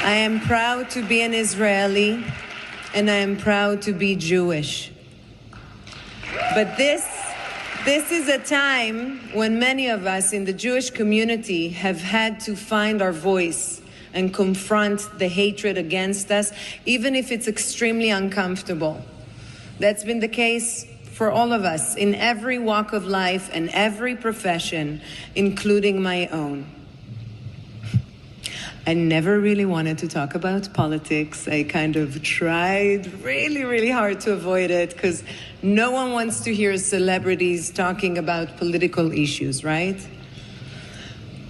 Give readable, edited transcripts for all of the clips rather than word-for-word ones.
I am proud to be an Israeli, and I am proud to be Jewish. But this is a time when many of us in the Jewish community have had to find our voice and confront the hatred against us, even if it's extremely uncomfortable. That's been the case for all of us in every walk of life and every profession, including my own. I never really wanted to talk about politics. I kind of tried really, really hard to avoid it because no one wants to hear celebrities talking about political issues, right?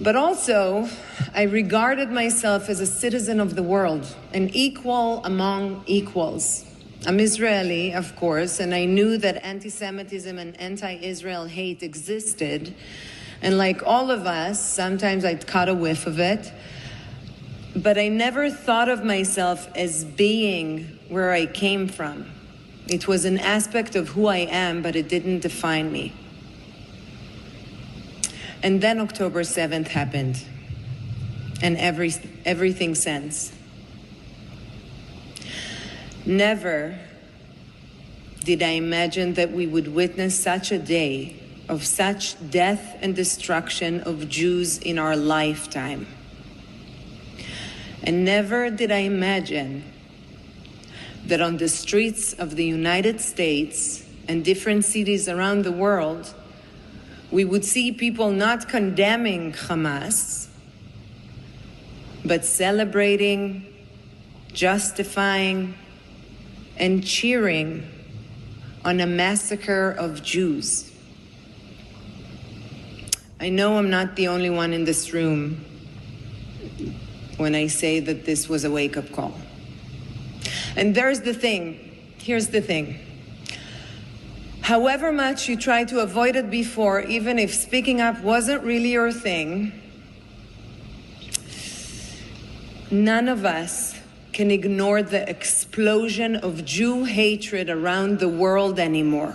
But also, I regarded myself as a citizen of the world, an equal among equals. I'm Israeli, of course, and I knew that anti-Semitism and anti-Israel hate existed. And like all of us, sometimes I'd caught a whiff of it. But I never thought of myself as being where I came from. It was an aspect of who I am, but it didn't define me. And then October 7th happened, and everything since. Never did I imagine that we would witness such a day of such death and destruction of Jews in our lifetime. And never did I imagine that on the streets of the United States and different cities around the world, we would see people not condemning Hamas, but celebrating, justifying, and cheering on a massacre of Jews. I know I'm not the only one in this room when I say that this was a wake-up call. And here's the thing. However much you tried to avoid it before, even if speaking up wasn't really your thing, none of us can ignore the explosion of Jew hatred around the world anymore.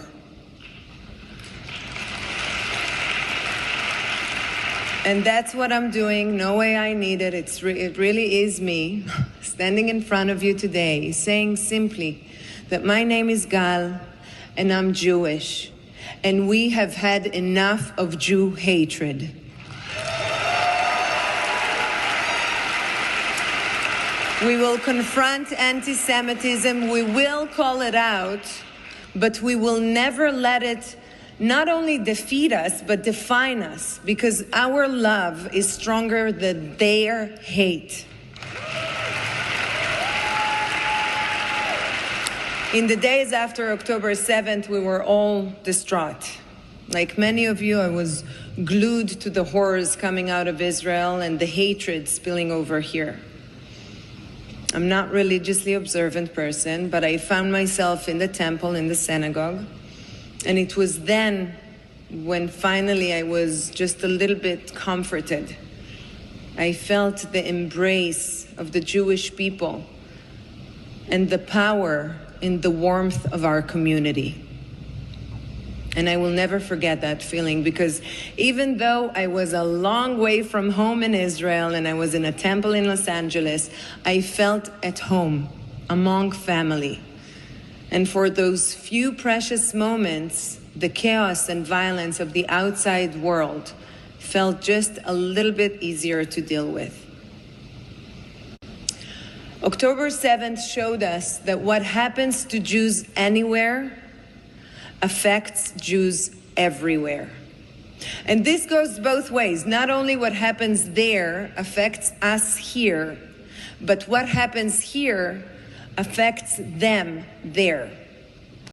And that's what I'm doing. No way I need it. It really is me standing in front of you today, saying simply that my name is Gal and I'm Jewish, and we have had enough of Jew hatred. We will confront anti-Semitism, we will call it out, but we will never let it not only defeat us, but define us, because our love is stronger than their hate. In the days after October 7th, we were all distraught. Like many of you, I was glued to the horrors coming out of Israel and the hatred spilling over here. I'm not a religiously observant person, but I found myself in the temple, in the synagogue. And it was then when finally I was just a little bit comforted. I felt the embrace of the Jewish people and the power in the warmth of our community. And I will never forget that feeling, because even though I was a long way from home in Israel and I was in a temple in Los Angeles, I felt at home among family. And for those few precious moments, the chaos and violence of the outside world felt just a little bit easier to deal with. October 7th showed us that what happens to Jews anywhere affects Jews everywhere. And this goes both ways. Not only what happens there affects us here, but what happens here affects them there.